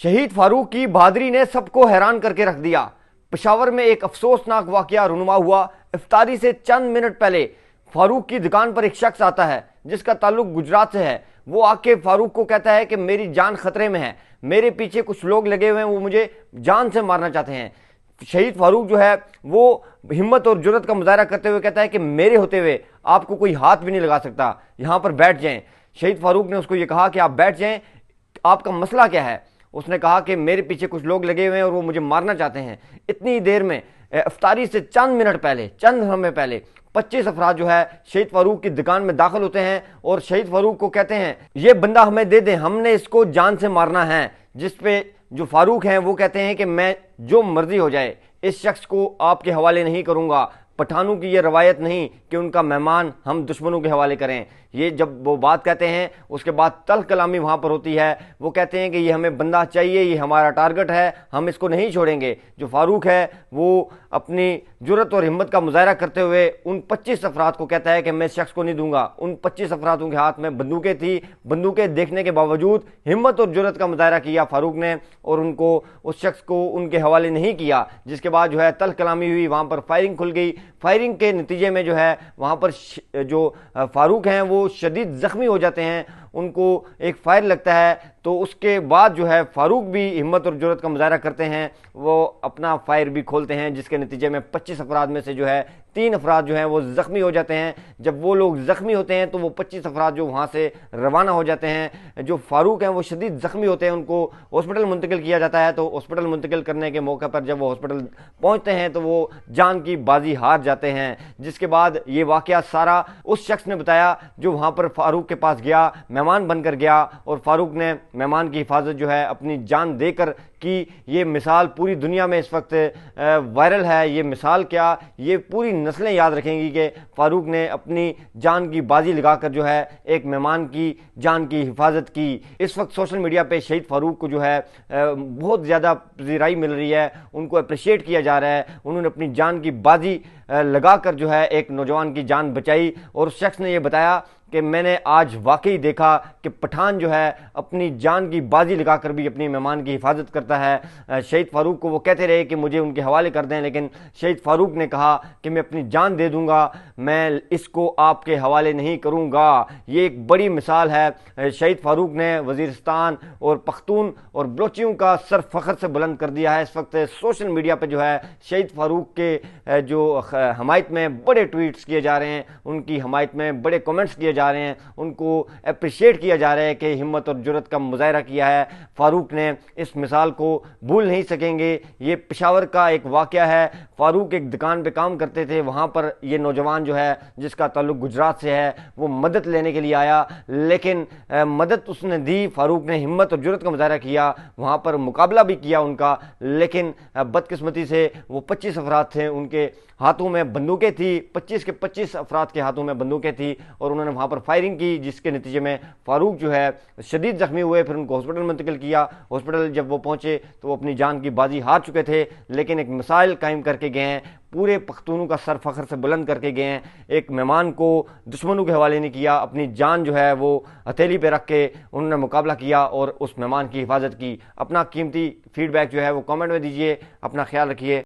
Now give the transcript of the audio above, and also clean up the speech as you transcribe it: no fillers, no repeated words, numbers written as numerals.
शहीद फारूक की बहादुरी ने सबको हैरान करके रख दिया। पेशावर में एक अफसोसनाक वाकया रुनुमा हुआ। इफ्तारी से चंद मिनट पहले फारूक की दुकान पर एक शख्स आता है जिसका ताल्लुक गुजरात से है। वो आके फारूक को कहता है कि मेरी जान खतरे में है, मेरे पीछे कुछ लोग लगे हुए हैं, वो मुझे जान से मारना चाहते हैं। शहीद फारूक जो है वो हिम्मत और जुर्रत का मुजाहरा करते हुए कहता है कि मेरे होते हुए आपको कोई हाथ भी नहीं लगा सकता, यहाँ पर बैठ जाएं। शहीद फारूक ने उसको ये कहा कि आप बैठ जाएं, आपका मसला क्या है? उसने कहा कि मेरे पीछे कुछ लोग लगे हुए हैं और वो मुझे मारना चाहते हैं। इतनी देर में इफ्तारी से चंद मिनट पहले, चंद समय पहले 25 अफराद जो है शहीद फारूक की दुकान में दाखिल होते हैं और शहीद फारूक को कहते हैं ये बंदा हमें दे दें, हमने इसको जान से मारना है। जिस पे जो फारूक हैं वो कहते हैं कि मैं जो मर्जी हो जाए इस शख्स को आपके हवाले नहीं करूंगा। पठानों की ये रवायत नहीं कि उनका मेहमान हम दुश्मनों के हवाले करें। ये जब वो बात कहते हैं उसके बाद तल्ख कलामी वहाँ पर होती है। वो कहते हैं कि ये हमें बंदा चाहिए, ये हमारा टारगेट है, हम इसको नहीं छोड़ेंगे। जो फारूक है वो अपनी जुर्रत और हिम्मत का मुजाहरा करते हुए उन 25 अफराद को कहता है कि मैं इस शख्स को नहीं दूंगा। उन 25 अफरादों के हाथ में बंदूकें थी। बंदूकें देखने के बावजूद हिम्मत और जुर्रत का मुजाहरा किया फारूक ने और उनको उस शख्स को उनके हवाले नहीं किया। जिसके बाद जो है तल्ख कलामी हुई, वहाँ पर फायरिंग खुल गई। फायरिंग के नतीजे में जो है वहाँ पर जो फारूक हैं वो शदीद ज़ख्मी हो जाते हैं, उनको एक फायर लगता है। तो उसके बाद जो है फारूक भी हिम्मत और जुर्रत का मुजाहरा करते हैं, वो अपना फायर भी खोलते हैं, जिसके नतीजे में 25 अफराद में से जो है 3 अफराद जो हैं वो ज़ख्मी हो जाते हैं। जब वो लोग ज़ख्मी होते हैं तो वो 25 अफराद जो वहाँ से रवाना हो जाते हैं। जो फारूक हैं वो शदीद ज़ख्मी होते हैं, उनको हॉस्पिटल मुंतकिल किया जाता है। तो हॉस्पिटल मुंतकिल करने के मौके पर जब वो हॉस्पिटल पहुँचते हैं तो वो जान की बाजी हार जाते हैं। जिसके बाद ये वाक़या सारा उस शख्स ने बताया जो वहाँ पर फारूक के पास गया, मेहमान बनकर गया, और फारूक ने मेहमान की हिफाजत जो है अपनी जान देकर की। ये मिसाल पूरी दुनिया में इस वक्त वायरल है। ये मिसाल क्या, ये पूरी नस्लें याद रखेंगी कि फारूक ने अपनी जान की बाजी लगाकर जो है एक मेहमान की जान की हिफाजत की। इस वक्त सोशल मीडिया पे शहीद फारूक को जो है बहुत ज़्यादा पज़ीराई मिल रही है, उनको अप्रिशिएट किया जा रहा है। उन्होंने अपनी जान की बाजी लगाकर जो है एक नौजवान की जान बचाई। और उस शख्स ने ये बताया कि मैंने आज वाकई देखा कि पठान जो है अपनी जान की बाजी लगाकर भी अपनी मेहमान की हिफाजत करता है। शहीद फारूक को वो कहते रहे कि मुझे उनके हवाले कर दें, लेकिन शहीद फारूक ने कहा कि मैं अपनी जान दे दूंगा, मैं इसको आपके हवाले नहीं करूंगा। ये एक बड़ी मिसाल है। शहीद फारूक ने वज़ीरिस्तान और पख्तून और बलोचियों का सर फ़ख्र से बुलंद कर दिया है। इस वक्त सोशल मीडिया पर जो है शहीद फारूक के जो हमायत में बड़े ट्वीट्स किए जा रहे हैं, उनकी हमायत में बड़े कमेंट्स किए जा रहे हैं, उनको अप्रिशिएट किया जा रहा है कि हिम्मत और जुर्रत का मुजाहरा किया है। फारूक ने इस मिसाल को भूल नहीं सकेंगे। ये पेशावर का एक वाक़या है। फारूक एक दुकान पे काम करते थे, वहाँ पर ये नौजवान जो है जिसका ताल्लुक गुजरात से है वो मदद लेने के लिए आया, लेकिन मदद उसने दी। फारूक ने हिम्मत और जुर्रत का मुजाहरा किया, वहाँ पर मुकाबला भी किया उनका, लेकिन बदकिस्मती से वो 25 अफराद थे, उनके हाथों में बंदूकें थी। 25 के 25 अफराद के हाथों में बंदूकें थी और उन्होंने वहाँ पर फायरिंग की, जिसके नतीजे में फारूक जो है शदीद ज़ख्मी हुए। फिर उनको हॉस्पिटल मुंतकिल किया। हॉस्पिटल जब वो पहुँचे तो वो अपनी जान की बाजी हार चुके थे, लेकिन एक मिसाल कायम करके गए हैं, पूरे पख्तूनों का सर फ़ख्र से बुलंद करके गए हैं। एक मेहमान को दुश्मनों के हवाले नहीं किया, अपनी जान जो है वो हथेली पे रख के उन्होंने मुकाबला किया और उस मेहमान की हिफाजत की। अपना कीमती फीडबैक जो है वो कमेंट में दीजिए। अपना ख्याल रखिए।